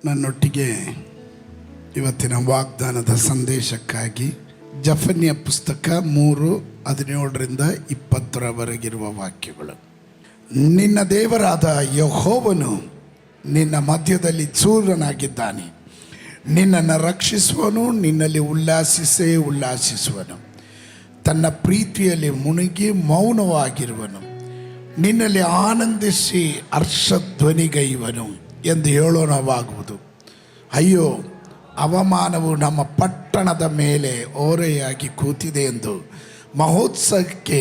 ನನ್ನೊಟ್ಟಿಗೆ ಇವತ್ತಿನ ವಾಗ್ದಾನದ ಸಂದೇಶಕ್ಕಾಗಿ ಜಫನ್ಯ ಪುಸ್ತಕ 3:17-20 ವಾಕ್ಯಗಳು. ನಿನ್ನ ದೇವರಾದ ಯೆಹೋವನು ನಿನ್ನ ಮಧ್ಯದಲ್ಲಿ ಸೂರ್ಯನಾಗಿದ್ದಾನೆ. ನಿನ್ನನ್ನು ರಕ್ಷಿಸುವನು, ನಿನ್ನಲ್ಲಿ ಉಲ್ಲಾಸಿಸುವನು. ತನ್ನ ಪ್ರೀತಿಯಲ್ಲಿ ಮುಳುಗಿ ಮೌನವಾಗಿರುವನು, ನಿನ್ನಲ್ಲಿ ಆನಂದಿಸಿ ಹರ್ಷಧ್ವನಿಗೈವನು ಎಂದು ಹೇಳೋಣವಾಗುವುದು. ಅಯ್ಯೋ, ಅವಮಾನವು ನಮ್ಮ ಪಟ್ಟಣದ ಮೇಲೆ ಓರೆಯಾಗಿ ಕೂತಿದೆ ಎಂದು ಮಹೋತ್ಸವಕ್ಕೆ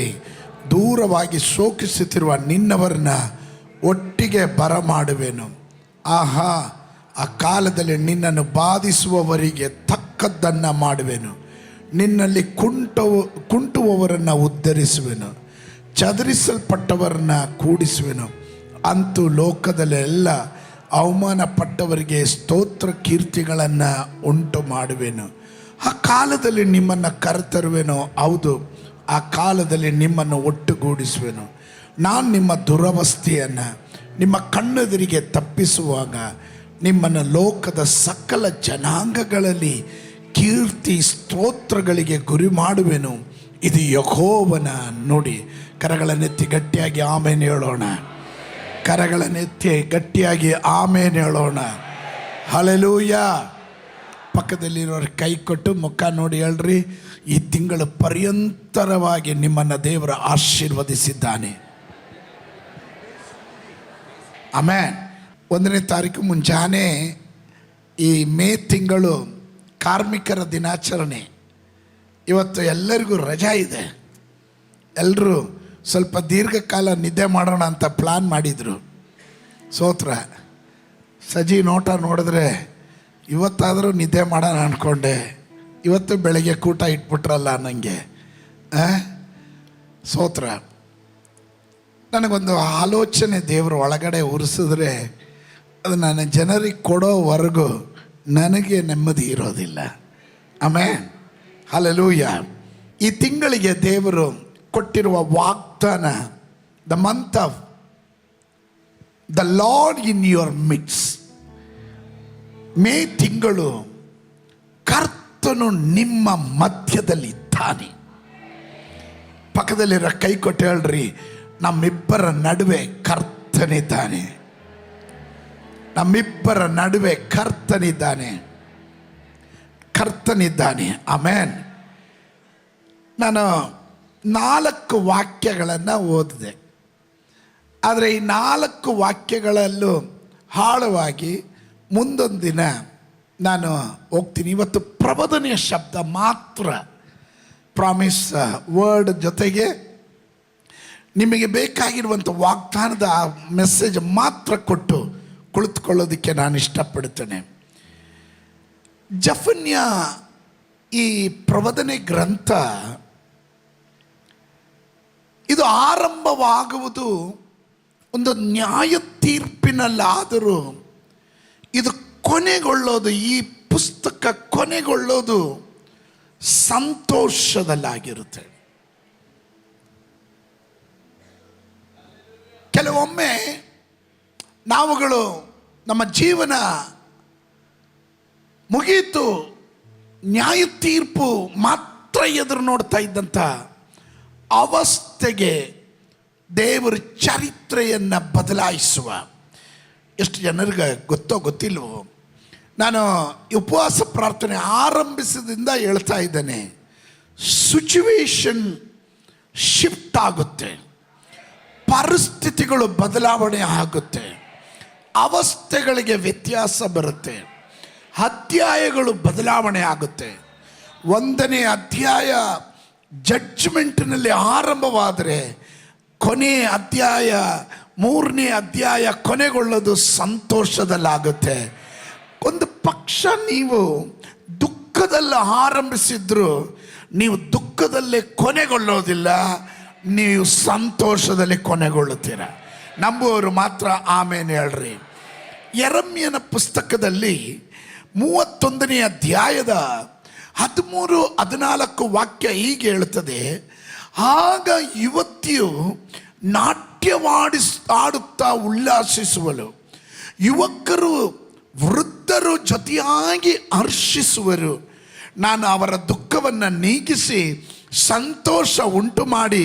ದೂರವಾಗಿ ಶೋಕಿಸುತ್ತಿರುವ ನಿನ್ನವರನ್ನ ಒಟ್ಟಿಗೆ ಬರಮಾಡುವೆನು. ಆಹಾ, ಆ ಕಾಲದಲ್ಲಿ ನಿನ್ನನ್ನು ಬಾಧಿಸುವವರಿಗೆ ತಕ್ಕದ್ದನ್ನು ಮಾಡುವೆನು. ನಿನ್ನಲ್ಲಿ ಕುಂಟುವವರನ್ನು ಉದ್ಧರಿಸುವೆನು, ಚದುರಿಸಲ್ಪಟ್ಟವರನ್ನ ಕೂಡಿಸುವೆನು. ಅಂತೂ ಲೋಕದಲ್ಲೆಲ್ಲ ಅವಮಾನ ಪಟ್ಟವರಿಗೆ ಸ್ತೋತ್ರ ಕೀರ್ತಿಗಳನ್ನು ಉಂಟು ಮಾಡುವೆನು. ಆ ಕಾಲದಲ್ಲಿ ನಿಮ್ಮನ್ನು ಕರೆತರುವೆನು, ಹೌದು, ಆ ಕಾಲದಲ್ಲಿ ನಿಮ್ಮನ್ನು ಒಟ್ಟುಗೂಡಿಸುವೆನು. ನಾನು ನಿಮ್ಮ ದುರವಸ್ಥೆಯನ್ನು ನಿಮ್ಮ ಕಣ್ಣೆದುರಿಗೆ ತಪ್ಪಿಸುವಾಗ ನಿಮ್ಮನ್ನು ಲೋಕದ ಸಕಲ ಜನಾಂಗಗಳಲ್ಲಿ ಕೀರ್ತಿ ಸ್ತೋತ್ರಗಳಿಗೆ ಗುರಿ ಮಾಡುವೆನು. ಇದು ಯೆಹೋವನ ನುಡಿ. ಕರಗಳನ್ನೆತ್ತಿ ಗಟ್ಟಿಯಾಗಿ ಆಮೇನ್ ಹೇಳೋಣ. ಕರಗಳನ್ನೆತ್ತಿ ಗಟ್ಟಿಯಾಗಿ ಆಮೇನ್ ಹೇಳೋಣ. ಹಲ್ಲೆಲೂಯಾ. ಪಕ್ಕದಲ್ಲಿರೋರು ಕೈ ಕೊಟ್ಟು ಮುಖ ನೋಡಿ ಹೇಳ್ರಿ, ಈ ತಿಂಗಳ ಪರ್ಯಂತರವಾಗಿ ನಿಮ್ಮನ್ನು ದೇವರು ಆಶೀರ್ವದಿಸಿದ್ದಾನೆ. ಆಮೇನ್. 1ನೇ ತಾರೀಕು ಮುಂಜಾನೆ ಈ ಮೇ ತಿಂಗಳು ಕಾರ್ಮಿಕರ ದಿನಾಚರಣೆ. ಇವತ್ತು ಎಲ್ಲರಿಗೂ ರಜಾ ಇದೆ. ಎಲ್ಲರೂ ಸ್ವಲ್ಪ ದೀರ್ಘಕಾಲ ನಿದ್ದೆ ಮಾಡೋಣ ಅಂತ ಪ್ಲ್ಯಾನ್ ಮಾಡಿದರು. ಸೋತ್ರ ಸಜಿ ನೋಟ ನೋಡಿದ್ರೆ ಇವತ್ತಾದರೂ ನಿದ್ದೆ ಮಾಡೋಣ ಅಂದ್ಕೊಂಡೆ. ಇವತ್ತು ಬೆಳಗ್ಗೆ ಕೂಟ ಇಟ್ಬಿಟ್ರಲ್ಲ ನನಗೆ. ಸೋತ್ರ ನನಗೊಂದು ಆಲೋಚನೆ ದೇವರು ಒಳಗಡೆ ಉರಿಸಿದ್ರೆ ಅದು ನಾನು ಜನರಿಗೆ ಕೊಡೋವರೆಗೂ ನನಗೆ ನೆಮ್ಮದಿ ಇರೋದಿಲ್ಲ. ಆಮೇನ್. ಹಲ್ಲೆಲೂಯಾ. ಈ ತಿಂಗಳಿಗೆ ದೇವರು ಕೊಟ್ಟಿರುವ ವಾಗ್ದಾನ, the month of the lord in your midst. May ತಿಂಗಳು ಕರ್ತನು ನಿಮ್ಮ ಮಧ್ಯದಲ್ಲಿದ್ದಾನೆ. ಪಕ್ಕದಲ್ಲಿರೋ ಕೈ ಕೊಟ್ಟು ಹೇಳ್ರಿ, ನಮ್ಮಿಬ್ಬರ ನಡುವೆ ಕರ್ತನಿದ್ದಾನೆ. ನಮ್ಮಿಬ್ಬರ ನಡುವೆ ಕರ್ತನಿದ್ದಾನೆ. ಆಮೇನ್. ನಾನು 4 ವಾಕ್ಯಗಳನ್ನು ಓದಿದೆ. ಆದರೆ ಈ 4 ವಾಕ್ಯಗಳಲ್ಲೂ ಆಳವಾಗಿ ಮುಂದೊಂದು ದಿನ ನಾನು ಹೋಗ್ತೀನಿ. ಇವತ್ತು ಪ್ರಬೋಧನೆಯ ಶಬ್ದ ಮಾತ್ರ, ಪ್ರಾಮಿಸ್ ವರ್ಡ್ ಜೊತೆಗೆ ನಿಮಗೆ ಬೇಕಾಗಿರುವಂಥ ವಾಗ್ದಾನದ ಮೆಸೇಜ್ ಮಾತ್ರ ಕೊಟ್ಟು ಕುಳಿತುಕೊಳ್ಳೋದಕ್ಕೆ ನಾನು ಇಷ್ಟಪಡ್ತೇನೆ. ಜಫನ್ಯ ಈ ಪ್ರಬೋಧನೆ ಗ್ರಂಥ ಇದು ಆರಂಭವಾಗುವುದು ಒಂದು ನ್ಯಾಯ ತೀರ್ಪಿನಲ್ಲಾದರೂ ಇದು ಕೊನೆಗೊಳ್ಳೋದು, ಈ ಪುಸ್ತಕ ಕೊನೆಗೊಳ್ಳೋದು ಸಂತೋಷದಲ್ಲಾಗಿರುತ್ತೆ. ಕೆಲವೊಮ್ಮೆ ನಾವುಗಳು ನಮ್ಮ ಜೀವನ ಮುಗೀತು, ನ್ಯಾಯ ತೀರ್ಪು ಮಾತ್ರ ಎದುರು ನೋಡ್ತಾ ಇದ್ದಂಥ ಅವಸ್ಥೆಗೆ ದೇವರ ಚರಿತ್ರೆಯನ್ನು ಬದಲಾಯಿಸುವ, ಎಷ್ಟು ಜನರಿಗೆ ಗೊತ್ತಿಲ್ವೋ, ನಾನು ಉಪವಾಸ ಪ್ರಾರ್ಥನೆ ಆರಂಭಿಸಿದಿಂದ ಹೇಳ್ತಾ ಇದ್ದೇನೆ, ಸಿಚುವೇಶನ್ ಶಿಫ್ಟ್ ಆಗುತ್ತೆ, ಪರಿಸ್ಥಿತಿಗಳು ಬದಲಾವಣೆ ಆಗುತ್ತೆ, ಅವಸ್ಥೆಗಳಿಗೆ ವ್ಯತ್ಯಾಸ ಬರುತ್ತೆ, ಅಧ್ಯಾಯಗಳು ಬದಲಾವಣೆ ಆಗುತ್ತೆ. 1ನೇ ಅಧ್ಯಾಯ ಜಡ್ಜ್ಮೆಂಟ್ನಲ್ಲಿ ಆರಂಭವಾದರೆ ಕೊನೆಯ ಅಧ್ಯಾಯ 3ನೇ ಅಧ್ಯಾಯ ಕೊನೆಗೊಳ್ಳೋದು ಸಂತೋಷದಲ್ಲಾಗುತ್ತೆ. ಒಂದು ಪಕ್ಷ ನೀವು ದುಃಖದಲ್ಲಿ ಆರಂಭಿಸಿದ್ರು ನೀವು ದುಃಖದಲ್ಲೇ ಕೊನೆಗೊಳ್ಳೋದಿಲ್ಲ, ನೀವು ಸಂತೋಷದಲ್ಲಿ ಕೊನೆಗೊಳ್ಳುತ್ತೀರ. ನಂಬುವವರು ಮಾತ್ರ ಆಮೇಲೆ ಹೇಳ್ರಿ. ಯೆರೆಮೀಯನ ಪುಸ್ತಕದಲ್ಲಿ 31ನೇ ಅಧ್ಯಾಯದ 13-14 ವಾಕ್ಯ ಹೀಗೆ ಹೇಳುತ್ತದೆ, ಆಗ ಯುವತಿಯು ನಾಟ್ಯವಾಡುತ್ತಾ ಉಲ್ಲಾಸಿಸುವಳು, ಯುವಕರು ವೃದ್ಧ ದೇವರು ಜೊತೆಯಾಗಿ ಹರ್ಷಿಸುವರು. ನಾನು ಅವರ ದುಃಖವನ್ನು ನೀಗಿಸಿ ಸಂತೋಷ ಉಂಟು ಮಾಡಿ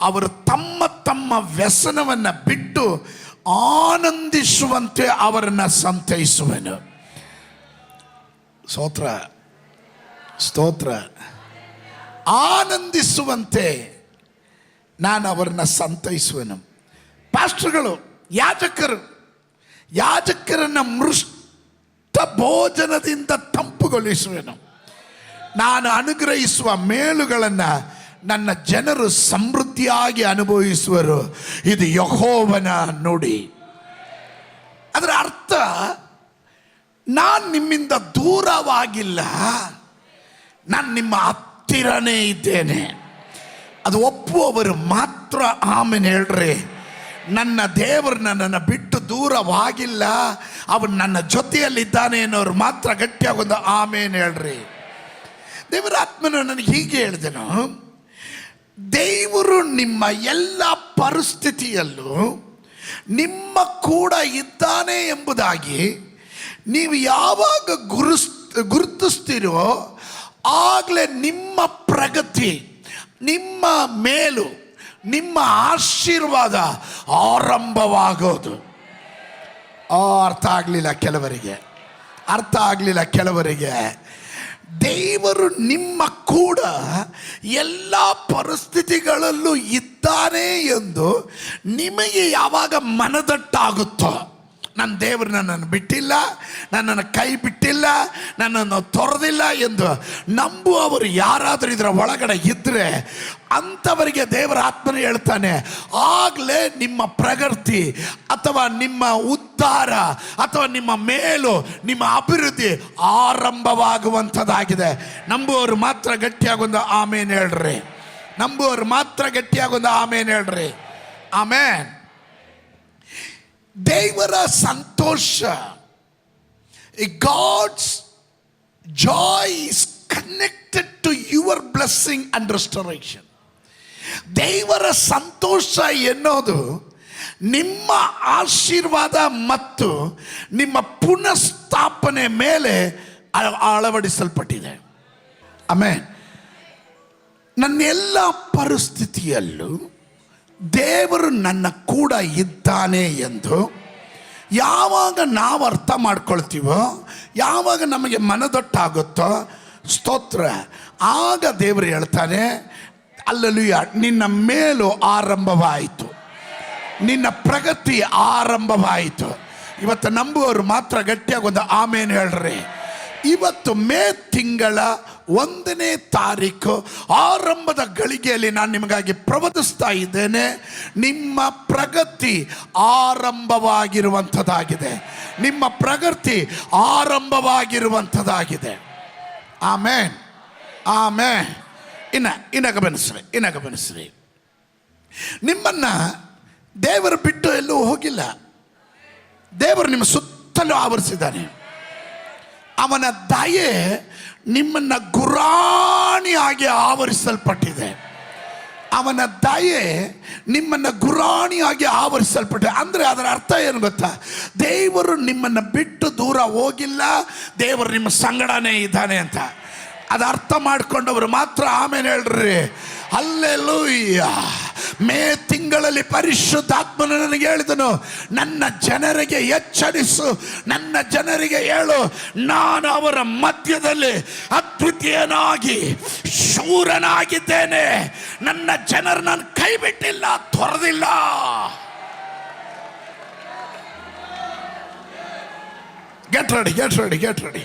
ಅವರು ತಮ್ಮ ತಮ್ಮ ವ್ಯಸನವನ್ನು ಬಿಟ್ಟು ಆನಂದಿಸುವಂತೆ ಅವರನ್ನು ಸಂತೈಸುವೆನು. ಸ್ತೋತ್ರ ಸ್ತೋತ್ರ. ಆನಂದಿಸುವಂತೆ ನಾನು ಅವರನ್ನ ಸಂತೈಸುವೆನು. ಪಾಸ್ಟರ್ಗಳು, ಯಾಜಕರನ್ನ ಮೃಷ್ಟ ಭೋಜನದಿಂದ ತಂಪುಗೊಳಿಸುವೆನು. ನಾನು ಅನುಗ್ರಹಿಸುವ ಮೇಲುಗಳನ್ನು ನನ್ನ ಜನರು ಸಮೃದ್ಧಿಯಾಗಿ ಅನುಭವಿಸುವರು. ಇದು ಯೆಹೋವನ ನುಡಿ. ಅದರ ಅರ್ಥ, ನಾನು ನಿಮ್ಮಿಂದ ದೂರವಾಗಿಲ್ಲ, ನಾನು ನಿಮ್ಮ ಹತ್ತಿರನೇ ಇದ್ದೇನೆ. ಅದು ಒಪ್ಪುವವರು ಮಾತ್ರ ಆಮೇಲೆ ಹೇಳ್ರಿ. ನನ್ನ ದೇವರು ನನ್ನನ್ನು ಬಿಟ್ಟು ದೂರವಾಗಿಲ್ಲ, ಅವನು ನನ್ನ ಜೊತೆಯಲ್ಲಿದ್ದಾನೆ ಅನ್ನೋರು ಮಾತ್ರ ಗಟ್ಟಿಯಾಗೊಂದು ಆಮೇಲೆ ಹೇಳ್ರಿ. ದೇವರ ಆತ್ಮನು ನನಗೆ ಹೀಗೆ ಹೇಳಿದೆನು, ದೇವರು ನಿಮ್ಮ ಎಲ್ಲ ಪರಿಸ್ಥಿತಿಯಲ್ಲೂ ನಿಮ್ಮ ಕೂಡ ಇದ್ದಾನೆ ಎಂಬುದಾಗಿ ನೀವು ಯಾವಾಗ ಗುರುತಿಸ್ತೀರೋ ಆಗಲೇ ನಿಮ್ಮ ಪ್ರಗತಿ, ನಿಮ್ಮ ಮೇಲು, ನಿಮ್ಮ ಆಶೀರ್ವಾದ ಆರಂಭವಾಗೋದು. ಅರ್ಥ ಆಗಲಿಲ್ಲ ಕೆಲವರಿಗೆ. ದೇವರು ನಿಮ್ಮ ಕೂಡ ಎಲ್ಲ ಪರಿಸ್ಥಿತಿಗಳಲ್ಲೂ ಇದ್ದಾನೆ ಎಂದು ನಿಮಗೆ ಯಾವಾಗ ಮನದಟ್ಟಾಗುತ್ತೋ, ನನ್ನ ದೇವರು ನನ್ನನ್ನು ಬಿಟ್ಟಿಲ್ಲ, ನನ್ನನ್ನು ಕೈ ಬಿಟ್ಟಿಲ್ಲ, ನನ್ನನ್ನು ತೊರೆದಿಲ್ಲ ಎಂದು ನಂಬುವವರು ಯಾರಾದರೂ ಇದರ ಒಳಗಡೆ ಇದ್ದರೆ ಅಂಥವರಿಗೆ ದೇವರ ಆತ್ಮನೇ ಹೇಳ್ತಾನೆ, ಆಗಲೇ ನಿಮ್ಮ ಪ್ರಗತಿ ಅಥವಾ ನಿಮ್ಮ ಉದ್ಧಾರ ಅಥವಾ ನಿಮ್ಮ ಮೇಲು, ನಿಮ್ಮ ಅಭಿವೃದ್ಧಿ ಆರಂಭವಾಗುವಂಥದ್ದಾಗಿದೆ. ನಂಬುವವರು ಮಾತ್ರ ಗಟ್ಟಿಯಾಗೊಂದು ಆಮೇನ್ ಹೇಳ್ರಿ. ಆಮೇನ್. ದೇವರ ಸಂತೋಷ, God's joy is connected to your blessing and restoration. ದೇವರ ಸಂತೋಷ ಎನ್ನೋದು ನಿಮ್ಮ ಆಶೀರ್ವಾದ ಮತ್ತು ನಿಮ್ಮ ಪುನಃಸ್ಥಾಪನೆ ಮೇಲೆ ಅಳವಡಿಸಲ್ಪಟ್ಟಿದೆ. ಆಮೇನ್. ನನ್ನ ಎಲ್ಲ ಪರಿಸ್ಥಿತಿಯಲ್ಲೂ ದೇವರು ನನ್ನ ಕೂಡ ಇದ್ದಾನೆ ಎಂದು ಯಾವಾಗ ನಾವು ಅರ್ಥ ಮಾಡ್ಕೊಳ್ತೀವೋ, ಯಾವಾಗ ನಮಗೆ ಮನದೊಟ್ಟಾಗುತ್ತೋ, ಸ್ತೋತ್ರ, ಆಗ ದೇವರು ಹೇಳ್ತಾನೆ, ಅಲ್ಲೂಯ, ನಿನ್ನ ಮೇಲು ಆರಂಭವಾಯಿತು, ನಿನ್ನ ಪ್ರಗತಿ ಆರಂಭವಾಯಿತು. ಇವತ್ತು ನಂಬುವವರು ಮಾತ್ರ ಗಟ್ಟಿಯಾಗಿ ಒಂದು ಆಮೇನ್ ಹೇಳ್ರಿ. ಇವತ್ತು ಮೇ ತಿಂಗಳ 1ನೇ ತಾರೀಕು ಆರಂಭದ ಗಳಿಗೆಯಲ್ಲಿ ನಾನು ನಿಮಗಾಗಿ ಪ್ರವಚಿಸ್ತಾ ಇದ್ದೇನೆ. ನಿಮ್ಮ ಪ್ರಗತಿ ಆರಂಭವಾಗಿರುವಂಥದ್ದಾಗಿದೆ. ಆಮೇನ್. ಇನ್ನ ಗಮನಿಸ್ರಿ. ನಿಮ್ಮನ್ನ ದೇವರು ಬಿಟ್ಟು ಎಲ್ಲೂ ಹೋಗಿಲ್ಲ. ದೇವರು ನಿಮ್ಮ ಸುತ್ತಲೂ ಆವರಿಸಿದ್ದಾನೆ. ಅವನ ದಯೆ ನಿಮ್ಮನ್ನ ಗುರಾಣಿಯಾಗಿ ಆವರಿಸಲ್ಪಟ್ಟಿದೆ. ಅಂದರೆ ಅದರ ಅರ್ಥ ಏನು ಗೊತ್ತಾ? ದೇವರು ನಿಮ್ಮನ್ನು ಬಿಟ್ಟು ದೂರ ಹೋಗಿಲ್ಲ, ದೇವರು ನಿಮ್ಮ ಸಂಗಡನೇ ಇದ್ದಾನೆ ಅಂತ. ಅದು ಅರ್ಥ ಮಾಡಿಕೊಂಡವರು ಮಾತ್ರ ಆಮೇಲೆ ಹೇಳ್ರಿ ಹಲ್ಲೆಲೂಯ. ಮೇ ತಿಂಗಳಲ್ಲಿ ಪರಿಶುದ್ಧಾತ್ಮನು ನನಗೆ ಹೇಳಿದನು, ನನ್ನ ಜನರಿಗೆ ಎಚ್ಚರಿಸು, ನನ್ನ ಜನರಿಗೆ ಹೇಳು, ನಾನು ಅವರ ಮಧ್ಯದಲ್ಲಿ ಅದ್ವಿತೀಯನಾಗಿ ಶೂರನಾಗಿದ್ದೇನೆ. ನನ್ನ ಜನರು ನಾನು ಕೈ ಬಿಟ್ಟಿಲ್ಲ, ತೊರೆದಿಲ್ಲ. Get ready.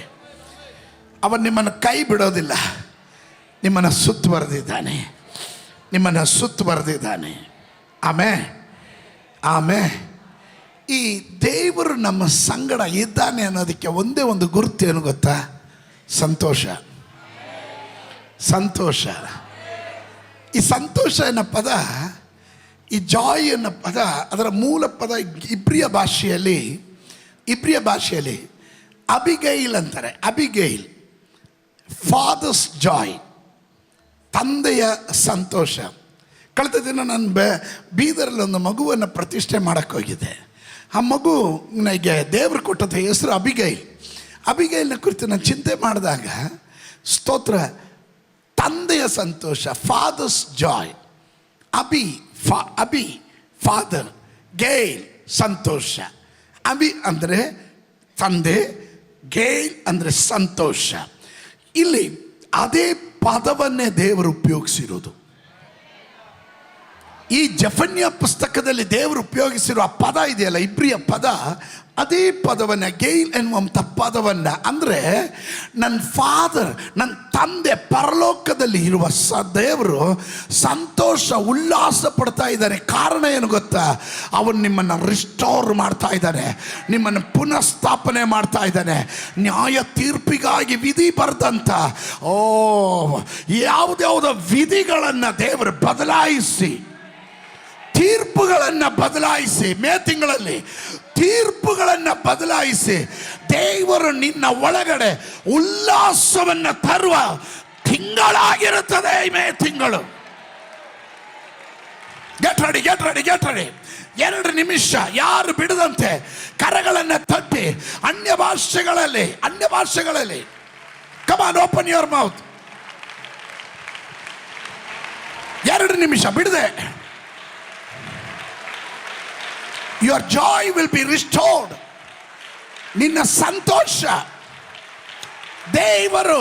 ಅವನು ನಿಮ್ಮನ್ನು ಕೈ ಬಿಡೋದಿಲ್ಲ, ನಿಮ್ಮನ್ನು ಸುತ್ತುವರೆದಿದ್ದಾನೆ. ಆಮೇ. ಈ ದೇವರು ನಮ್ಮ ಸಂಗಡ ಇದ್ದಾನೆ ಅನ್ನೋದಕ್ಕೆ ಒಂದೇ ಒಂದು ಗುರುತು ಏನು ಗೊತ್ತಾ? ಸಂತೋಷ. ಈ ಸಂತೋಷ ಅನ್ನೋ ಪದ, ಈ ಜಾಯ್ ಅನ್ನೋ ಪದ, ಅದರ ಮೂಲ ಪದ ಇಬ್ರಿಯ ಭಾಷೆಯಲ್ಲಿ ಅಬಿಗೈಲ್ ಅಂತಾರೆ. ಅಬಿಗೈಲ್, ಫಾದರ್ಸ್ ಜಾಯ್, ತಂದೆಯ ಸಂತೋಷ. ಕಳೆದ ದಿನ ನಾನು ಬೀದರಲ್ಲಿ ಒಂದು ಮಗುವನ್ನು ಪ್ರತಿಷ್ಠೆ ಮಾಡೋಕ್ಕೆ ಹೋಗಿದ್ದೆ. ಆ ಮಗುನಿಗೆ ದೇವರು ಕೊಟ್ಟಂಥ ಹೆಸರು ಅಬಿಗೈಲ್. ಅಬಿಗೈಲ್ನ ಕುರಿತು ನಾನು ಚಿಂತೆ ಮಾಡಿದಾಗ ಸ್ತೋತ್ರ, ತಂದೆಯ ಸಂತೋಷ, ಫಾದರ್ಸ್ ಜಾಯ್. ಅಬಿ ಫಾದರ್, ಗೇಲ್ ಸಂತೋಷ. ಅಬಿ ಅಂದರೆ ತಂದೆ, ಗೇಲ್ ಅಂದರೆ ಸಂತೋಷ. ಇಲ್ಲಿ ಅದೇ ಪದವನ್ನೇ ದೇವರು ಉಪಯೋಗಿಸಿರೋದು. ಈ ಜಫನ್ಯ ಪುಸ್ತಕದಲ್ಲಿ ದೇವರು ಉಪಯೋಗಿಸಿರುವ ಪದ ಇದೆಯಲ್ಲ, ಇಬ್ರಿಯ ಪದ, ಅದೇ ಪದವನ್ನು, ಗೇಲ್ ಎನ್ನುವಂಥ ಪದವನ್ನು, ಅಂದರೆ ನನ್ನ ಫಾದರ್, ನನ್ನ ತಂದೆ ಪರಲೋಕದಲ್ಲಿ ಇರುವ ದೇವರು ಸಂತೋಷ, ಉಲ್ಲಾಸ ಪಡ್ತಾ ಇದ್ದಾನೆ. ಕಾರಣ ಏನು ಗೊತ್ತಾ? ಅವನು ನಿಮ್ಮನ್ನು ರಿಸ್ಟೋರ್ ಮಾಡ್ತಾ ಇದ್ದಾನೆ, ನಿಮ್ಮನ್ನು ಪುನಃ ಸ್ಥಾಪನೆ ಮಾಡ್ತಾ ಇದ್ದಾನೆ. ನ್ಯಾಯ ತೀರ್ಪಿಗಾಗಿ ವಿಧಿ ಬರೆದಂಥ ಯಾವುದ್ಯಾವುದೋ ವಿಧಿಗಳನ್ನು ದೇವರು ಬದಲಾಯಿಸಿ, ತೀರ್ಪುಗಳನ್ನು ಬದಲಾಯಿಸಿ, ಮೇ ತಿಂಗಳಲ್ಲಿ ತೀರ್ಪುಗಳನ್ನು ಬದಲಾಯಿಸಿ ದೇವರು ನಿನ್ನ ಒಳಗಡೆ ಉಲ್ಲಾಸವನ್ನು ತರುವ ತಿಂಗಳಾಗಿರುತ್ತದೆ ಮೇ ತಿಂಗಳು. Get ready, get ready, get ready. 2 ನಿಮಿಷ ಯಾರು ಬಿಡದಂತೆ ಕರಗಳನ್ನು ತಟ್ಟಿ ಅನ್ಯ ಭಾಷೆಗಳಲ್ಲಿ come on, open your mouth. 2 ನಿಮಿಷ ಬಿಡದೆ. Your joy will be restored. ನಿನ್ನ ಸಂತೋಷ ದೇವರು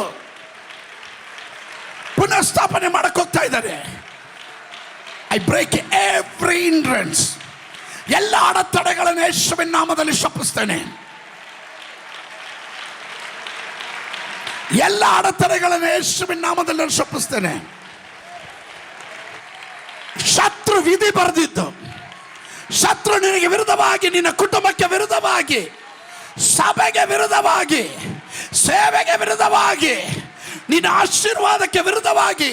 ಪುನಃ ಸ್ಥಾಪನೆ ಮಾಡಕ್ಕೆ ಹೋಗ್ತಾ ಇದ್ದಾರೆ. I break every hindrance. ಎಲ್ಲ ಅಡೆತಡೆಗಳನ್ನು ಯೇಸುವಿನ ನಾಮದಲ್ಲಿ ಶಪಿಸ್ತೇನೆ. ಎಲ್ಲ ಅಡೆತಡೆಗಳನ್ನು ಯೇಸುವಿನ ನಾಮದಲ್ಲಿ ಶಪಿಸ್ತೇನೆ. ಶತ್ರು ವಿಧಿ ಬರೆದಿದ್ದು, ಶತ್ರು ನಿನಗೆ ವಿರುದ್ಧವಾಗಿ, ನಿನ್ನ ಕುಟುಂಬಕ್ಕೆ ವಿರುದ್ಧವಾಗಿ, ಸಭೆಗೆ ವಿರುದ್ಧವಾಗಿ, ಸೇವೆಗೆ ವಿರುದ್ಧವಾಗಿ, ನಿನ್ನ ಆಶೀರ್ವಾದಕ್ಕೆ ವಿರುದ್ಧವಾಗಿ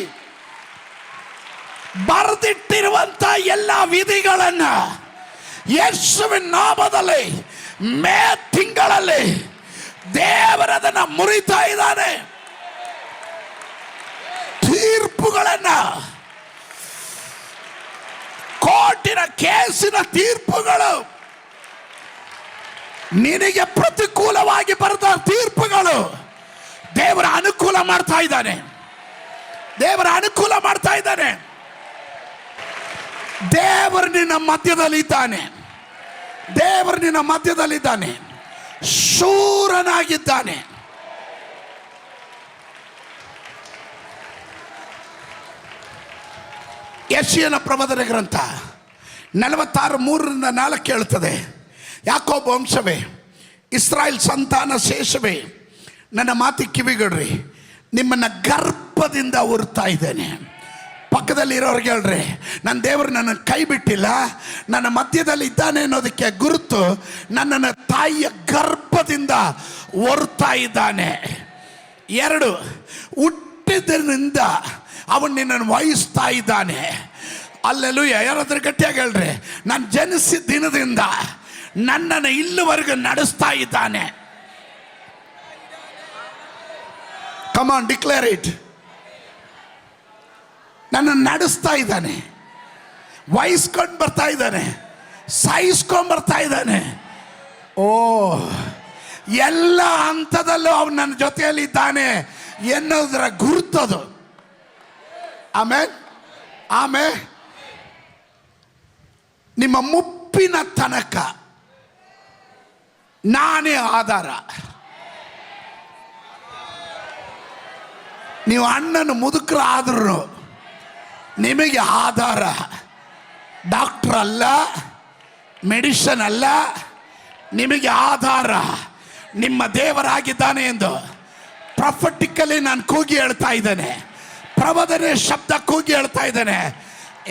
ಬರೆದಿಟ್ಟಿರುವಂತ ಎಲ್ಲ ವಿಧಿಗಳನ್ನು ಯೇಸುವಿನ ನಾಮದಲ್ಲಿ ಮೇ ತಿಂಗಳಲ್ಲಿ ದೇವರದನ್ನು ಮುರಿತಾ ಇದ್ದಾನೆ. ತೀರ್ಪುಗಳನ್ನು, ಕೋರ್ಟಿನ ಕೇಸಿನ ತೀರ್ಪುಗಳು, ನಿನಗೆ ಪ್ರತಿಕೂಲವಾಗಿ ಬರೆದ ತೀರ್ಪುಗಳು ದೇವರ ಅನುಕೂಲ ಮಾಡ್ತಾ ಇದ್ದಾನೆ. ದೇವರ ಅನುಕೂಲ ಮಾಡ್ತಾ ಇದ್ದಾನೆ. ದೇವರು ನಿನ್ನ ಮಧ್ಯದಲ್ಲಿದ್ದಾನೆ. ದೇವರು ನಿನ್ನ ಮಧ್ಯದಲ್ಲಿದ್ದಾನೆ. ಶೂರನಾಗಿದ್ದಾನೆ. ಯೆಶಾಯನ ಪ್ರವಾದನ ಗ್ರಂಥ 46:3-4 ಹೇಳುತ್ತದೆ, ಯಾಕೋಬ ವಂಶವೇ, ಇಸ್ರಾಯೇಲ್ ಸಂತಾನ ಶೇಷವೇ, ನನ್ನ ಮಾತಿ ಕಿವಿಗೊಡ್ರಿ, ನಿಮ್ಮನ್ನು ಗರ್ಭದಿಂದ ಉರ್ತಾ ಇದ್ದೇನೆ. ಪಕ್ಕದಲ್ಲಿ ಇರೋರಿಗೆ ಹೇಳ್ರಿ, ನನ್ನ ದೇವರು ನನ್ನ ಕೈ ಬಿಟ್ಟಿಲ್ಲ, ನನ್ನ ಮಧ್ಯದಲ್ಲಿ ಇದ್ದಾನೆ ಅನ್ನೋದಕ್ಕೆ ಗುರುತು ನನ್ನನ್ನು ತಾಯಿಯ ಗರ್ಭದಿಂದ ಹೊರ್ತಾ ಇದ್ದಾನೆ. 2, ಹುಟ್ಟಿದಿನಿಂದ ಅವನು ನಿನ್ನನ್ನು ವಹಿಸ್ತಾ ಇದ್ದಾನೆ. ಅಲ್ಲೆಲೂಯ. ಯಾರಾದ್ರೂ ಗಟ್ಟಿಯಾಗಿ ಹೇಳ್ರಿ, ನಾನು ಜನಿಸಿದ ದಿನದಿಂದ ನನ್ನನ್ನು ಇಲ್ಲಿವರೆಗೂ ನಡೆಸ್ತಾ ಇದ್ದಾನೆ. Come on, declare it. ನನ್ನನ್ನು ನಡೆಸ್ತಾ ಇದ್ದಾನೆ, ವಹಿಸ್ಕೊಂಡು ಬರ್ತಾ ಇದ್ದಾನೆ, ಸಾಯಿಸ್ಕೊಂಡು ಬರ್ತಾ ಇದ್ದಾನೆ. ಓ, ಎಲ್ಲ ಹಂತದಲ್ಲೂ ಅವನು ನನ್ನ ಜೊತೆಯಲ್ಲಿ ಇದ್ದಾನೆ ಎನ್ನುವುದರ ಗುರುತದು. ಆಮೇಲೆ ನಿಮ್ಮ ಮುಪ್ಪಿನ ತನಕ ನಾನೇ ಆಧಾರ. ನೀವು ಅಣ್ಣನ ಮುದುಕರು ಆದ್ರೂ ನಿಮಗೆ ಆಧಾರ. ಡಾಕ್ಟರ್ ಅಲ್ಲ, ಮೆಡಿಸಿನ್ ಅಲ್ಲ, ನಿಮಗೆ ಆಧಾರ ನಿಮ್ಮ ದೇವರಾಗಿದ್ದಾನೆ ಎಂದು ಪ್ರಾಫಿಟಿಕಲಿ ನಾನು ಕೂಗಿ ಹೇಳ್ತಾ ಇದ್ದೇನೆ. ಪ್ರವಾದನೆ ಶಬ್ದ ಕೂಗಿ ಹೇಳ್ತಾ ಇದ್ದೇನೆ.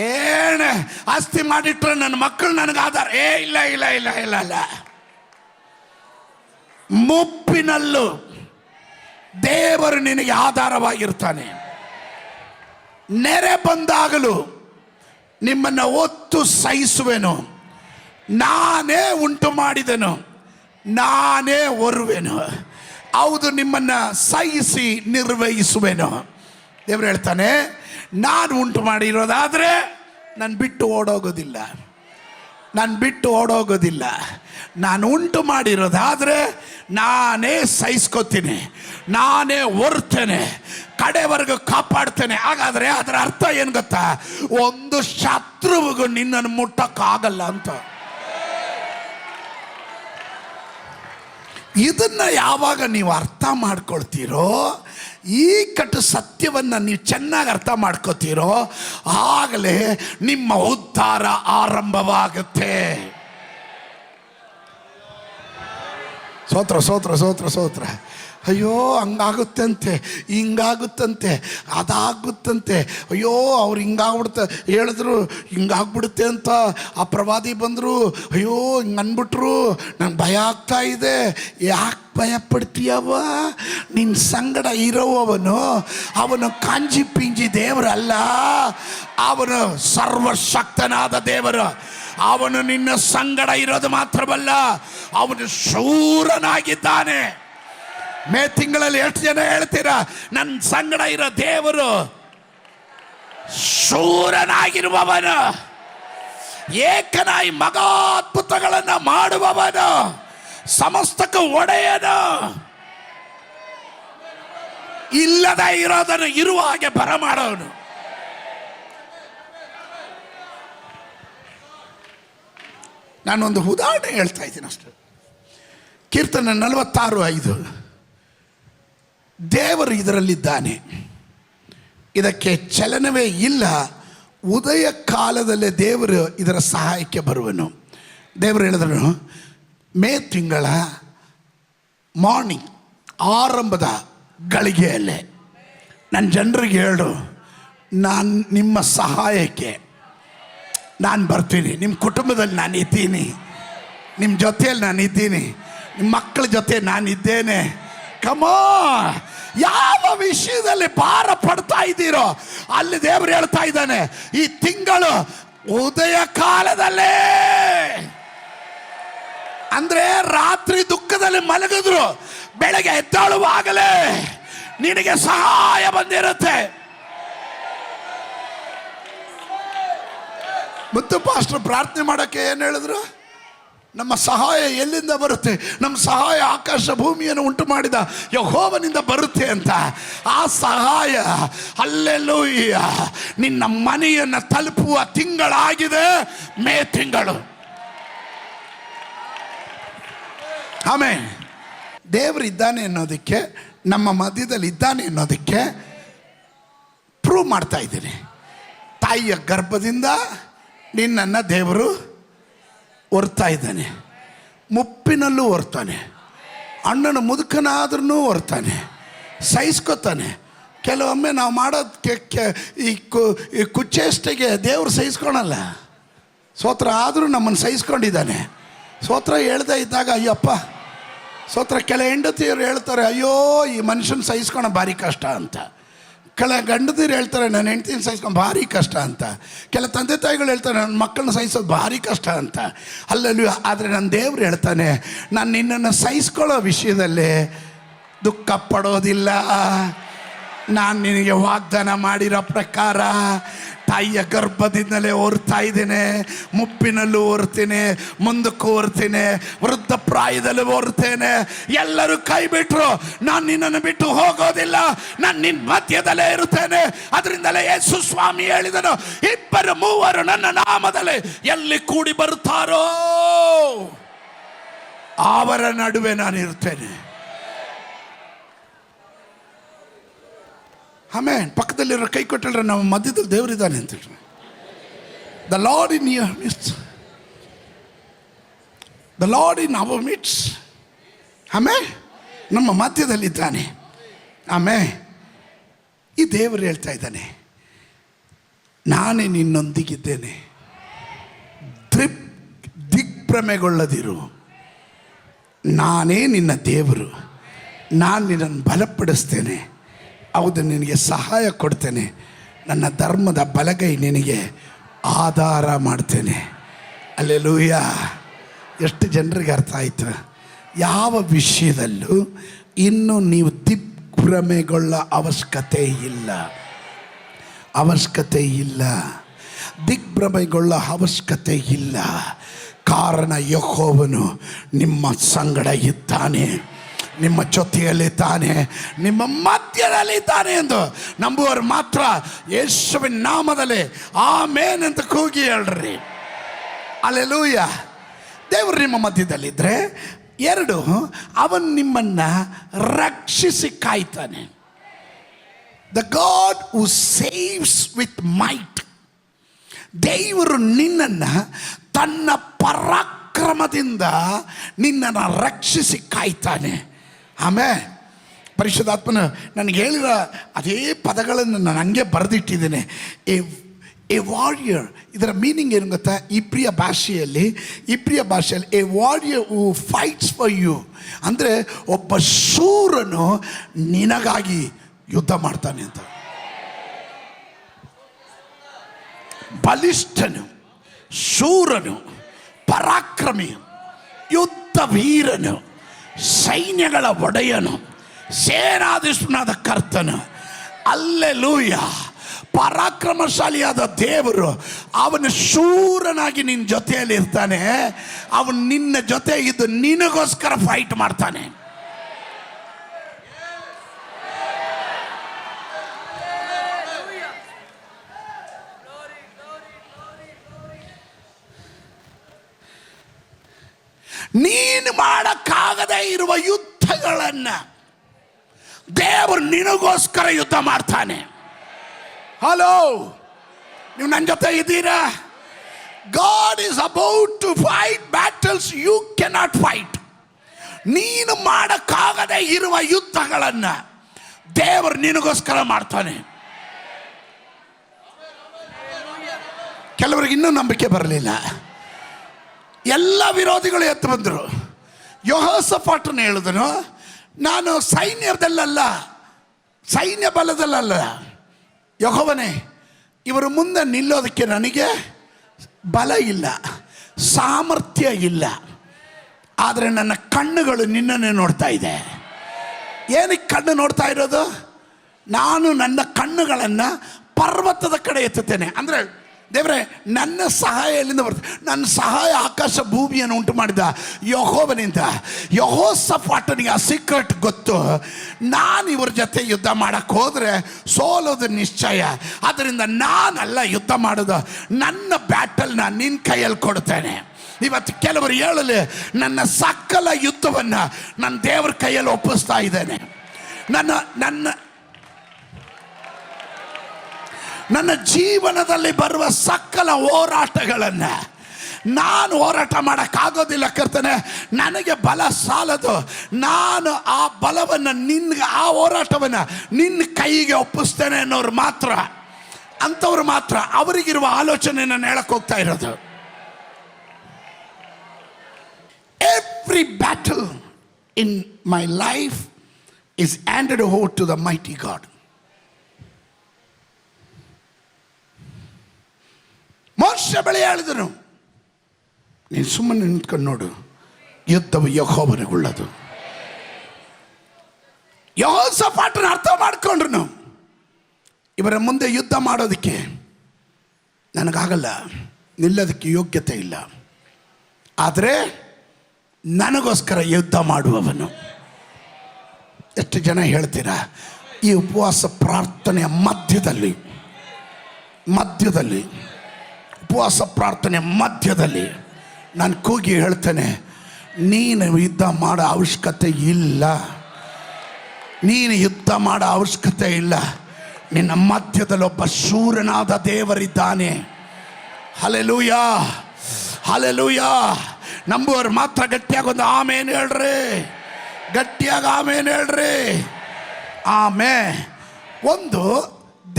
ಏನು ಆಸ್ತಿ ಮಾಡಿಟ್ರೆ ನನ್ನ ಮಕ್ಕಳು ನನಗೆ ಆಧಾರ? ಇಲ್ಲ ಇಲ್ಲ ಇಲ್ಲ ಇಲ್ಲ ಇಲ್ಲ. ಮುಪ್ಪಿನಲ್ಲೂ ದೇವರು ನಿನಗೆ ಆಧಾರವಾಗಿರ್ತಾನೆ. ನೆರೆ ಬಂದಾಗಲೂ ನಿಮ್ಮನ್ನು ಒತ್ತು ಸಹಿಸುವೆನು. ನಾನೇ ಉಂಟು ಮಾಡಿದೆನು, ನಾನೇ ಹೊರುವೆನು. ಹೌದು, ನಿಮ್ಮನ್ನು ಸಹಿಸಿ ನಿರ್ವಹಿಸುವೆನು. ದೇವರು ಹೇಳ್ತಾನೆ, ನಾನು ಉಂಟು ಮಾಡಿರೋದಾದರೆ ನಾನು ಬಿಟ್ಟು ಓಡೋಗೋದಿಲ್ಲ. ನಾನು ಬಿಟ್ಟು ಓಡೋಗೋದಿಲ್ಲ. ನಾನು ಉಂಟು ಮಾಡಿರೋದಾದರೆ ನಾನೇ ಸಹಿಸ್ಕೋತೀನಿ, ನಾನೇ ಹೊರ್ತೇನೆ, ಕಡೆವರೆಗೂ ಕಾಪಾಡ್ತೇನೆ. ಹಾಗಾದರೆ ಅದರ ಅರ್ಥ ಏನು ಗೊತ್ತಾ? ಒಂದು ಶತ್ರುವಿಗೂ ನಿನ್ನನ್ನು ಮುಟ್ಟಕ್ಕಾಗಲ್ಲ ಅಂತ. ಇದನ್ನ ಯಾವಾಗ ನೀವು ಅರ್ಥ ಮಾಡ್ಕೊಳ್ತೀರೋ, ಈ ಕಟ್ಟು ಸತ್ಯವನ್ನು ನೀವು ಚೆನ್ನಾಗಿ ಅರ್ಥ ಮಾಡ್ಕೋತೀರೋ, ಆಗಲೇ ನಿಮ್ಮ ಉದ್ಧಾರ ಆರಂಭವಾಗುತ್ತೆ. ಸ್ತೋತ್ರ ಸ್ತೋತ್ರ ಸ್ತೋತ್ರ ಸ್ತೋತ್ರ. ಅಯ್ಯೋ ಹಂಗಾಗುತ್ತಂತೆ, ಹಿಂಗಾಗುತ್ತಂತೆ, ಅದಾಗುತ್ತಂತೆ, ಅಯ್ಯೋ ಅವ್ರು ಹಿಂಗಾಗ್ಬಿಡುತ್ತೆ ಹೇಳಿದ್ರು, ಹಿಂಗಾಗ್ಬಿಡುತ್ತೆ ಅಂತ ಆ ಪ್ರವಾದಿ ಬಂದರು, ಅಯ್ಯೋ ಹಿಂಗೆ ಅಂದ್ಬಿಟ್ರು, ನಂಗೆ ಭಯ ಆಗ್ತಾ ಇದೆ. ಯಾಕೆ ಭಯ ಪಡ್ತೀಯವ? ನಿನ್ನ ಸಂಗಡ ಇರೋವನು ಅವನು ಕಾಂಜಿ ಪಿಂಜಿ ದೇವರಲ್ಲ, ಅವನು ಸರ್ವಶಕ್ತನಾದ ದೇವರು. ಅವನು ನಿನ್ನ ಸಂಗಡ ಇರೋದು ಮಾತ್ರವಲ್ಲ, ಅವನು ಶೂರನಾಗಿದ್ದಾನೆ. ಮೇ ತಿಂಗಳಲ್ಲಿ ಎಷ್ಟು ಜನ ಹೇಳ್ತೀರಾ, ನನ್ನ ಸಂಗಡ ಇರೋ ದೇವರು ಶೂರನಾಗಿರುವವನು, ಏಕನಾಗಿ ಮಗಾದ್ಭುತಗಳನ್ನು ಮಾಡುವವನು, ಸಮಸ್ತಕ್ಕೂ ಒಡೆಯನು, ಇಲ್ಲದ ಇರೋದನ್ನು ಇರುವ ಹಾಗೆ ಬರಮಾಡೋನು. ನಾನೊಂದು ಉದಾಹರಣೆ ಹೇಳ್ತಾ ಇದ್ದೀನಿ ಅಷ್ಟೆ. ಕೀರ್ತನೆ 46:5. ದೇವರು ಇದರಲ್ಲಿದ್ದಾನೆ, ಇದಕ್ಕೆ ಚಲನವೇ ಇಲ್ಲ. ಉದಯ ಕಾಲದಲ್ಲೇ ದೇವರು ಇದರ ಸಹಾಯಕ್ಕೆ ಬರುವನು. ದೇವರು ಹೇಳಿದ್ರು, ಮೇ ತಿಂಗಳ ಮಾರ್ನಿಂಗ್ ಆರಂಭದ ಗಳಿಗೆಯಲ್ಲೇ ನನ್ನ ಜನರಿಗೆ ಹೇಳು, ನಾನು ನಿಮ್ಮ ಸಹಾಯಕ್ಕೆ ನಾನು ಬರ್ತೀನಿ. ನಿಮ್ಮ ಕುಟುಂಬದಲ್ಲಿ ನಾನು ಇದ್ದೀನಿ, ನಿಮ್ಮ ಜೊತೆಯಲ್ಲಿ ನಾನು ಇದ್ದೀನಿ, ನಿಮ್ಮ ಮಕ್ಕಳ ಜೊತೆ ನಾನು ಇದ್ದೇನೆ. ಕಮೋ, ಯಾವ ವಿಷಯದಲ್ಲಿ ಭಾರ ಪಡ್ತಾ ಇದ್ದೀರೋ ಅಲ್ಲಿ ದೇವರು ಹೇಳ್ತಾ ಇದ್ದಾನೆ, ಈ ತಿಂಗಳು ಉದಯ ಕಾಲದಲ್ಲೇ, ಅಂದ್ರೆ ರಾತ್ರಿ ದುಃಖದಲ್ಲಿ ಮಲಗಿದ್ರು ಬೆಳಗ್ಗೆ ಎದ್ದಾಳುವಾಗಲೇ ನಿನಗೆ ಸಹಾಯ ಬಂದಿರುತ್ತೆ. ಮತ್ತು ಪಾಸ್ಟರ್ ಪ್ರಾರ್ಥನೆ ಮಾಡೋಕ್ಕೆ ಏನು ಹೇಳಿದ್ರು? ನಮ್ಮ ಸಹಾಯ ಎಲ್ಲಿಂದ ಬರುತ್ತೆ? ನಮ್ಮ ಸಹಾಯ ಆಕಾಶ ಭೂಮಿಯನ್ನು ಉಂಟು ಮಾಡಿದ ಯೆಹೋವನಿಂದ ಬರುತ್ತೆ ಅಂತ. ಆ ಸಹಾಯ ಹಲ್ಲೆಲೂಯಾ ನಿನ್ನ ಮನೆಯನ್ನು ತಲುಪುವ ತಿಂಗಳಾಗಿದೆ ಮೇ ತಿಂಗಳು. ಆಮೇಲೆ ದೇವರು ಇದ್ದಾನೆ ಅನ್ನೋದಕ್ಕೆ, ನಮ್ಮ ಮಧ್ಯದಲ್ಲಿ ಇದ್ದಾನೆ ಅನ್ನೋದಕ್ಕೆ ಪ್ರೂವ್ ಮಾಡ್ತಾ ಇದ್ದೀನಿ. ತಾಯಿಯ ಗರ್ಭದಿಂದ ನಿನ್ನನ್ನು ದೇವರು ಹೊರ್ತಾ ಇದ್ದಾನೆ, ಮುಪ್ಪಿನಲ್ಲೂ ಹೊರ್ತಾನೆ, ಅಣ್ಣನ ಮುದುಕನಾದ್ರೂ ಹೊರ್ತಾನೆ, ಸಹಿಸ್ಕೊತಾನೆ. ಕೆಲವೊಮ್ಮೆ ನಾವು ಮಾಡೋದಕ್ಕೆ ಈ ಕುಚ್ಚೇಷ್ಟೆಗೆ ದೇವರು ಸಹಿಸ್ಕೊಳಲ್ಲ. ಸ್ತೋತ್ರ. ಆದರೂ ನಮ್ಮನ್ನು ಸಹಿಸ್ಕೊಂಡಿದ್ದಾನೆ. ಸ್ತೋತ್ರ. ಹೇಳ್ದೇ ಇದ್ದಾಗ ಅಯ್ಯಪ್ಪ ಸ್ತೋತ್ರ. ಕೆಲ ಹೆಂಡತಿಯರು ಹೇಳ್ತಾರೆ, ಅಯ್ಯೋ ಈ ಮನುಷ್ಯನ ಸಹಿಸ್ಕೊಳ ಭಾರಿ ಕಷ್ಟ ಅಂತ. ಕೆಲ ಗಂಡದಿರು ಹೇಳ್ತಾರೆ, ನನ್ನ ಹೆಂಡತಿನ ಸಹಿಸ್ಕೊಂಡು ಭಾರಿ ಕಷ್ಟ ಅಂತ. ಕೆಲ ತಂದೆ ತಾಯಿಗಳು ಹೇಳ್ತಾರೆ, ನನ್ನ ಮಕ್ಕಳನ್ನ ಸಹಿಸೋದು ಭಾರಿ ಕಷ್ಟ ಅಂತ. ಅಲ್ಲಲ್ಲಿ ಆದರೆ ನನ್ನ ದೇವ್ರು ಹೇಳ್ತಾನೆ, ನಾನು ನಿನ್ನನ್ನು ಸಹಿಸ್ಕೊಳ್ಳೋ ವಿಷಯದಲ್ಲಿ ದುಃಖ ಪಡೋದಿಲ್ಲ. ನಾನು ನಿನಗೆ ವಾಗ್ದಾನ ಮಾಡಿರೋ ಪ್ರಕಾರ ತಾಯಿಯ ಗರ್ಭದಿಂದಲೇ ಹೊರ್ತಾ ಇದ್ದೇನೆ, ಮುಪ್ಪಿನಲ್ಲೂ ಹೊರ್ತೀನಿ, ಮುಂದಕ್ಕೂ ಹೊರ್ತೀನಿ, ವೃದ್ಧ ಪ್ರಾಯದಲ್ಲೂ ಹೊರ್ತೇನೆ. ಎಲ್ಲರೂ ಕೈ ಬಿಟ್ಟರು, ನಾನು ನಿನ್ನನ್ನು ಬಿಟ್ಟು ಹೋಗೋದಿಲ್ಲ, ನಾನು ನಿನ್ನ ಮಧ್ಯದಲ್ಲೇ ಇರುತ್ತೇನೆ. ಅದರಿಂದಲೇ ಯೇಸು ಸ್ವಾಮಿ ಹೇಳಿದನು, 2-3 ನನ್ನ ನಾಮದಲ್ಲಿ ಎಲ್ಲಿ ಕೂಡಿ ಬರುತ್ತಾರೋ ಅವರ ನಡುವೆ ನಾನು ಇರ್ತೇನೆ. ಆಮೇಲೆ ಪಕ್ಕದಲ್ಲಿರೋ ಕೈ ಕೊಟ್ಟಲ್ರೆ, ನಮ್ಮ ಮಧ್ಯದಲ್ಲಿ ದೇವರಿದ್ದಾನೆ ಅಂತ ಹೇಳ್ರಿ. The lord in your midst, the lord in our midst. ಆಮೇಲೆ ನಮ್ಮ ಮಧ್ಯದಲ್ಲಿದ್ದಾನೆ. ಆಮೇಲೆ ಈ ದೇವರು ಹೇಳ್ತಾ ಇದ್ದಾನೆ, ನಾನೇ ನಿನ್ನೊಂದಿಗಿದ್ದೇನೆ, ದಿಗ್ಭ್ರಮೆಗೊಳ್ಳದಿರು, ನಾನೇ ನಿನ್ನ ದೇವರು, ನಾನು ನಿನ್ನನ್ನು ಬಲಪಡಿಸ್ತೇನೆ, ಹೌದು ನಿನಗೆ ಸಹಾಯ ಕೊಡ್ತೇನೆ, ನನ್ನ ಧರ್ಮದ ಬಲಗೈ ನಿನಗೆ ಆಧಾರ ಮಾಡ್ತೇನೆ. ಹಲ್ಲೆಲೂಯಾ. ಎಷ್ಟು ಜನರಿಗೆ ಅರ್ಥ ಆಯಿತು? ಯಾವ ವಿಷಯದಲ್ಲೂ ಇನ್ನು ನೀವು ದಿಗ್ಭ್ರಮೆಗೊಳ್ಳ ಅವಶ್ಯಕತೆ ಇಲ್ಲ, ಅವಶ್ಯಕತೆ ಇಲ್ಲ, ದಿಗ್ಭ್ರಮೆಗೊಳ್ಳ ಅವಶ್ಯಕತೆ ಇಲ್ಲ. ಕಾರಣ ಯೆಹೋವನು ನಿಮ್ಮ ಸಂಗಡ ಇದ್ದಾನೆ, ನಿಮ್ಮ ಜೊತೆಯಲ್ಲಿದ್ದಾನೆ, ನಿಮ್ಮ ಮಧ್ಯದಲ್ಲಿದ್ದಾನೆ ಎಂದು ನಂಬುವವರು ಮಾತ್ರ ಯೇಸುವಿನ ನಾಮದಲ್ಲಿ ಆಮೇನ್ ಅಂತ ಕೂಗಿ ಹೇಳ್ರಿ. ಹಲ್ಲೆಲೂಯಾ. ದೇವರು ನಿಮ್ಮ ಮಧ್ಯದಲ್ಲಿದ್ದರೆ, ಎರಡು, ಅವನು ನಿಮ್ಮನ್ನು ರಕ್ಷಿಸಿ ಕಾಯ್ತಾನೆ. The God who saves with might. ದೇವರು ನಿನ್ನನ್ನು ತನ್ನ ಪರಾಕ್ರಮದಿಂದ ನಿನ್ನನ್ನು ರಕ್ಷಿಸಿ ಕಾಯ್ತಾನೆ. ಆಮೇಲೆ ಪರಿಶುದ್ಧಾತ್ಮನು ನನಗೆ ಹೇಳಿರೋ ಅದೇ ಪದಗಳನ್ನು ನಾನು ಹಂಗೆ ಬರೆದಿಟ್ಟಿದ್ದೇನೆ. ಎ ವಾರಿಯರ್, ಇದರ ಮೀನಿಂಗ್ ಏನು ಗೊತ್ತಾ? ಇಬ್ರಿಯ ಭಾಷೆಯಲ್ಲಿ a warrior who fights for you ಅಂದರೆ ಒಬ್ಬ ಶೂರನು ನಿನಗಾಗಿ ಯುದ್ಧ ಮಾಡ್ತಾನೆ ಅಂತ. ಬಲಿಷ್ಠನು, ಶೂರನು, ಪರಾಕ್ರಮಿ, ಯುದ್ಧ ವೀರನು, ಸೈನ್ಯಗಳ ಒಡೆಯನು, ಸೇನಾಧೀಶನಾದ ಕರ್ತನು. ಹಲ್ಲೆಲೂಯಾ. ಪರಾಕ್ರಮಶಾಲಿಯಾದ ದೇವರು ಅವನು ಶೂರನಾಗಿ ನಿನ್ನ ಜೊತೆಯಲ್ಲಿ ಇರ್ತಾನೆ. ಅವನು ನಿನ್ನ ಜೊತೆ ಇದ್ದು ನಿನಗೋಸ್ಕರ ಫೈಟ್ ಮಾಡ್ತಾನೆ. ನೀನು ಮಾಡಕ್ಕಾಗದೇ ಇರುವ ಯುದ್ಧಗಳನ್ನು ದೇವರು ನಿನಗೋಸ್ಕರ ಯುದ್ಧ ಮಾಡ್ತಾನೆ. ಹಲೋ, ನೀವು ನನ್ನ ಜೊತೆ ಇದ್ದೀರಾ? God is about to fight battles you cannot fight. ನೀನು ಮಾಡಕ್ಕಾಗದೇ ಇರುವ ಯುದ್ಧಗಳನ್ನು ದೇವರು ನಿನಗೋಸ್ಕರ ಮಾಡ್ತಾನೆ. ಕೆಲವರಿಗೆ ಇನ್ನೂ ನಂಬಿಕೆ ಬರಲಿಲ್ಲ. ಎಲ್ಲ ವಿರೋಧಿಗಳು ಎತ್ತು ಬಂದರು. ಯೆಹೋಷಾಫಾಟನು ಹೇಳಿದನು, ನಾನು ಸೈನ್ಯದಲ್ಲಲ್ಲ, ಸೈನ್ಯ ಬಲದಲ್ಲಲ್ಲ, ಯೆಹೋವನೇ, ಇವರ ಮುಂದೆ ನಿಲ್ಲೋದಕ್ಕೆ ನನಗೆ ಬಲ ಇಲ್ಲ, ಸಾಮರ್ಥ್ಯ ಇಲ್ಲ, ಆದರೆ ನನ್ನ ಕಣ್ಣುಗಳು ನಿನ್ನನ್ನೇ ನೋಡ್ತಾ ಇದೆ. ಏನಕ್ಕೆ ಕಣ್ಣು ನೋಡ್ತಾ ಇರೋದು? ನಾನು ನನ್ನ ಕಣ್ಣುಗಳನ್ನು ಪರ್ವತದ ಕಡೆ ಎತ್ತುತ್ತೇನೆ. ಅಂದರೆ ದೇವರೇ, ನನ್ನ ಸಹಾಯ ಎಲ್ಲಿಂದ ಬರ್ತದೆ? ನನ್ನ ಸಹಾಯ ಆಕಾಶ ಭೂಮಿಯನ್ನು ಉಂಟು ಮಾಡಿದ ಯೆಹೋವನಿಂದ. ಯೆಹೋಷಾಫಾಟನಿಗೆ ಆ ಸೀಕ್ರೆಟ್ ಗೊತ್ತು. ನಾನು ಇವ್ರ ಜೊತೆ ಯುದ್ಧ ಮಾಡಕ್ಕೆ ಹೋದರೆ ಸೋಲೋದು ನಿಶ್ಚಯ. ಅದರಿಂದ ನಾನಲ್ಲ ಯುದ್ಧ ಮಾಡೋದು, ನನ್ನ ಬ್ಯಾಟಲ್ನ ನಿನ್ನ ಕೈಯಲ್ಲಿ ಕೊಡ್ತೇನೆ. ಇವತ್ತು ಕೆಲವರು ಹೇಳಲಿ, ನನ್ನ ಸಕಲ ಯುದ್ಧವನ್ನು ನನ್ನ ದೇವರ ಕೈಯಲ್ಲಿ ಒಪ್ಪಿಸ್ತಾ ಇದ್ದೇನೆ. ನನ್ನ ಜೀವನದಲ್ಲಿ ಬರುವ ಸಕಲ ಹೋರಾಟಗಳನ್ನು ನಾನು ಹೋರಾಟ ಮಾಡೋಕ್ಕಾಗೋದಿಲ್ಲ ಕರ್ತನೆ, ನನಗೆ ಬಲ ಸಾಲದು. ನಾನು ಆ ಬಲವನ್ನು ನಿನ್ಗೆ, ಆ ಹೋರಾಟವನ್ನು ನಿನ್ನ ಕೈಗೆ ಒಪ್ಪಿಸ್ತೇನೆ ಅನ್ನೋರು ಮಾತ್ರ, ಅಂಥವ್ರು ಮಾತ್ರ, ಅವರಿಗಿರುವ ಆಲೋಚನೆ ನಾನು ಹೇಳಕ್ಕೆ ಹೋಗ್ತಾ ಇರೋದು. Every battle in my life is handed over to the mighty God. ಮೋಶೆ ಬಳಿ ಹೇಳಿದನು, ನೀನು ಸುಮ್ಮನೆ ನಿಂತ್ಕೊಂಡು ನೋಡು, ಯುದ್ಧವು ಯೆಹೋವನಿಗುಳ್ಳದು. ಯೆಹೋಷಾಫಾಟನ ಅರ್ಥ ಮಾಡಿಕೊಂಡ್ರು, ಇವರ ಮುಂದೆ ಯುದ್ಧ ಮಾಡೋದಕ್ಕೆ ನನಗಾಗಲ್ಲ, ನಿಲ್ಲೋದಕ್ಕೆ ಯೋಗ್ಯತೆ ಇಲ್ಲ, ಆದರೆ ನನಗೋಸ್ಕರ ಯುದ್ಧ ಮಾಡುವವನು. ಎಷ್ಟು ಜನ ಹೇಳ್ತೀರಾ, ಈ ಉಪವಾಸ ಪ್ರಾರ್ಥನೆಯ ಮಧ್ಯದಲ್ಲಿ ಉಪವಾಸ ಪ್ರಾರ್ಥನೆ ಮಧ್ಯದಲ್ಲಿ ನಾನು ಕೂಗಿ ಹೇಳ್ತೇನೆ, ನೀನು ಯುದ್ಧ ಮಾಡೋ ಅವಶ್ಯಕತೆ ಇಲ್ಲ, ನೀನು ಯುದ್ಧ ಮಾಡೋ ಅವಶ್ಯಕತೆ ಇಲ್ಲ. ನಿನ್ನ ಮಧ್ಯದಲ್ಲಿ ಒಬ್ಬ ಶೂರನಾದ ದೇವರಿದ್ದಾನೆ. Hallelujah, hallelujah. ನಂಬುವವರು ಮಾತ್ರ ಗಟ್ಟಿಯಾಗಿ ಒಂದು ಆಮೇನ್ ಹೇಳ್ರಿ, ಗಟ್ಟಿಯಾಗಿ ಆಮೇನ್ ಹೇಳ್ರಿ. ಒಂದು,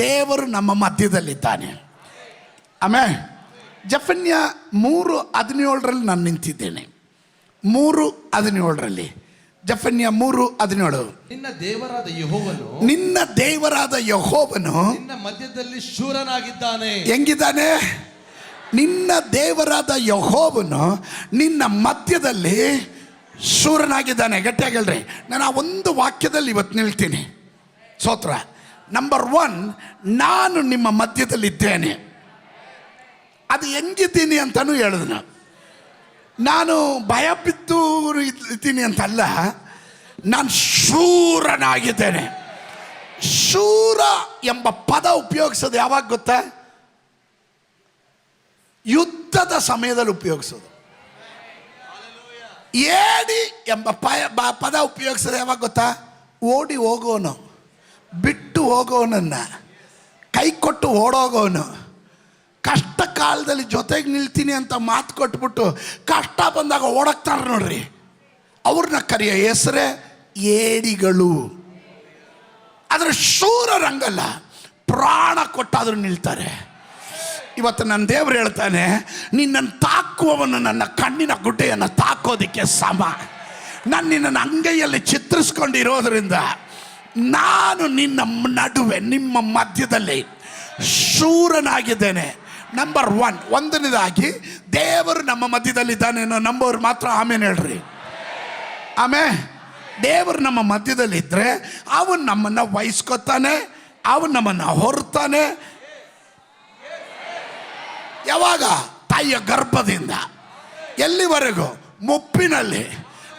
ದೇವರು ನಮ್ಮ ಮಧ್ಯದಲ್ಲಿದ್ದಾನೆ. ಜೆಫನ್ಯ 3:17 ನಾನು ನಿಂತಿದ್ದೇನೆ. 3:17 ಜೆಫನ್ಯ 3:17 ನಿನ್ನ ದೇವರಾದ ಯೆಹೋವನು ನಿನ್ನ ಮಧ್ಯದಲ್ಲಿ ಶೂರನಾಗಿದ್ದಾನೆ. ಹೆಂಗಿದ್ದಾನೆ? ನಿನ್ನ ದೇವರಾದ ಯೆಹೋವನು ನಿನ್ನ ಮಧ್ಯದಲ್ಲಿ ಶೂರನಾಗಿದ್ದಾನೆ. ಗಟ್ಟಿಯಾಗಿ ಹೇಳ್ರಿ. ನಾನು ಆ ಒಂದು ವಾಕ್ಯದಲ್ಲಿ ಇವತ್ತು ನಿಲ್ತೀನಿ. ಸ್ತೋತ್ರ. ನಂಬರ್ 1, ನಾನು ನಿಮ್ಮ ಮಧ್ಯದಲ್ಲಿದ್ದೇನೆ. ಅದು ಹೆಂಗಿದ್ದೀನಿ ಅಂತಲೂ ಹೇಳಿದ್ನು. ನಾನು ಭಯ ಬಿದ್ದು ಇದ್ದೀನಿ ಅಂತಲ್ಲ, ನಾನು ಶೂರನಾಗಿದ್ದೇನೆ. ಶೂರ ಎಂಬ ಪದ ಉಪಯೋಗಿಸೋದು ಯಾವಾಗ ಗೊತ್ತಾ? ಯುದ್ಧದ ಸಮಯದಲ್ಲಿ ಉಪಯೋಗಿಸೋದು. ಏಡಿ ಎಂಬ ಪದ ಉಪಯೋಗಿಸೋದು ಯಾವಾಗ ಗೊತ್ತಾ? ಓಡಿ ಹೋಗೋನು, ಬಿಟ್ಟು ಹೋಗೋನನ್ನ, ಕೈ ಕೊಟ್ಟು ಓಡೋಗೋನು, ಕಷ್ಟ ಕಾಲದಲ್ಲಿ ಜೊತೆಗೆ ನಿಲ್ತೀನಿ ಅಂತ ಮಾತು ಕೊಟ್ಬಿಟ್ಟು ಕಷ್ಟ ಬಂದಾಗ ಓಡಕ್ತಾರೆ ನೋಡ್ರಿ, ಅವ್ರನ್ನ ಕರೆಯೋ ಹೆಸರೇ ಏಡಿಗಳು. ಆದರೆ ಶೂರರಂಗಲ್ಲ, ಪ್ರಾಣ ಕೊಟ್ಟಾದರೂ ನಿಲ್ತಾರೆ. ಇವತ್ತು ನನ್ನ ದೇವರು ಹೇಳ್ತಾನೆ, ನಿನ್ನನ್ನು ತಾಕುವವನು ನನ್ನ ಕಣ್ಣಿನ ಗುಡ್ಡೆಯನ್ನು ತಾಕೋದಕ್ಕೆ ಸಮ. ನಾನು ನಿನ್ನನ್ನು ಅಂಗೈಯಲ್ಲಿ ಚಿತ್ರಿಸ್ಕೊಂಡಿರೋದ್ರಿಂದ ನಾನು ನಿನ್ನ ನಡುವೆ, ನಿಮ್ಮ ಮಧ್ಯದಲ್ಲಿ ಶೂರನಾಗಿದ್ದೇನೆ. ನಂಬರ್ 1, ಒಂದನೇದಾಗಿ ದೇವರು ನಮ್ಮ ಮಧ್ಯದಲ್ಲಿದ್ದಾನೆ ಅನ್ನೋ ನಂಬೋರು ಮಾತ್ರ ಆಮೇಲೆ ಹೇಳ್ರಿ. ಆಮೇಲೆ ದೇವರು ನಮ್ಮ ಮಧ್ಯದಲ್ಲಿದ್ದರೆ ಅವನು ನಮ್ಮನ್ನು ವಹಿಸ್ಕೊತಾನೆ, ಅವನು ನಮ್ಮನ್ನು ಹೊರ್ತಾನೆ. ಯಾವಾಗ? ತಾಯಿಯ ಗರ್ಭದಿಂದ ಎಲ್ಲಿವರೆಗೂ? ಮುಪ್ಪಿನಲ್ಲಿ.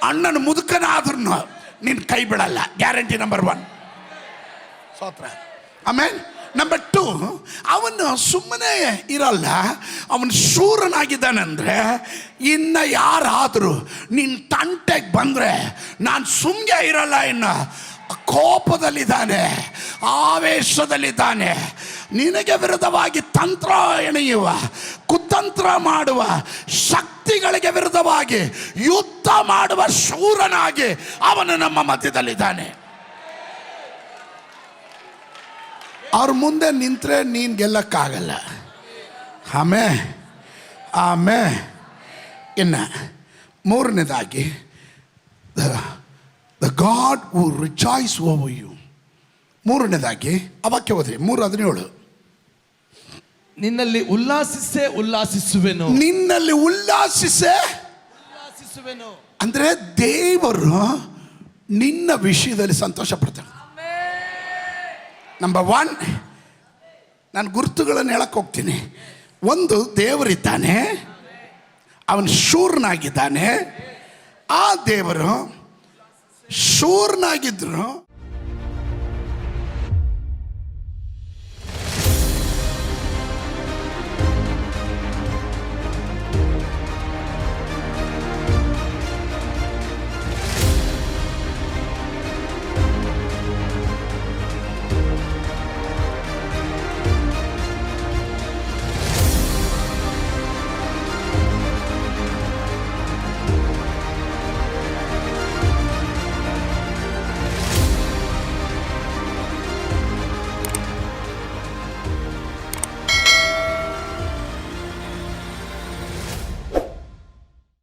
ಅಣ್ಣನ ಮುದುಕನಾದ್ರೂ ನಿನ್ನ ಕೈ ಬಿಡಲ್ಲ, ಗ್ಯಾರಂಟಿ. ನಂಬರ್ 1 ಸ್ತೋತ್ರ. ಆಮೇಲೆ ನಂಬರ್ 2, ಅವನು ಸುಮ್ಮನೆ ಇರಲ್ಲ, ಅವನು ಶೂರನಾಗಿದ್ದಾನಂದ್ರೆ ಇನ್ನು ಯಾರಾದರೂ ನಿನ್ನ ತಂಟೆಗೆ ಬಂದರೆ ನಾನು ಸುಮ್ಮನೆ ಇರಲ್ಲ, ಇನ್ನು ಕೋಪದಲ್ಲಿದ್ದಾನೆ, ಆವೇಶದಲ್ಲಿದ್ದಾನೆ. ನಿನಗೆ ವಿರುದ್ಧವಾಗಿ ತಂತ್ರ ಎಣೆಯುವ, ಕುತಂತ್ರ ಮಾಡುವ ಶಕ್ತಿಗಳಿಗೆ ವಿರುದ್ಧವಾಗಿ ಯುದ್ಧ ಮಾಡುವ ಶೂರನಾಗಿ ಅವನು ನಮ್ಮ ಮಧ್ಯದಲ್ಲಿದ್ದಾನೆ. ಅವ್ರ ಮುಂದೆ ನಿಂತರೆ ನೀನು ಗೆಲ್ಲಕ್ಕಾಗಲ್ಲ. ಆಮೇ ಇನ್ನು ಮೂರನೇದಾಗಿ, the God who rejoices over you. ಮೂರನೇದಾಗಿ ಆ ವಾಕ್ಯ ಓದ್ರಿ, 3:17. ನಿನ್ನಲ್ಲಿ ಉಲ್ಲಾಸಿಸೇ ಉಲ್ಲಾಸಿಸುವೆನು. ನಿನ್ನಲ್ಲಿ ಉಲ್ಲಾಸಿಸೇ ಉಲ್ಲಾಸಿಸುವೆನು ಅಂದರೆ ದೇವರು ನಿನ್ನ ವಿಷಯದಲ್ಲಿ ಸಂತೋಷ ಪಡ್ತಾನೆ. ನಂಬರ್ 1, ನಾನು ಗುರುತುಗಳನ್ನು ಹೇಳಕ್ಕೆ ಹೋಗ್ತೀನಿ. 1, ದೇವರಿದ್ದಾನೆ, ಅವನು ಶೂರನಾಗಿದ್ದಾನೆ. ಆ ದೇವರು ಶೂರನಾಗಿದ್ರು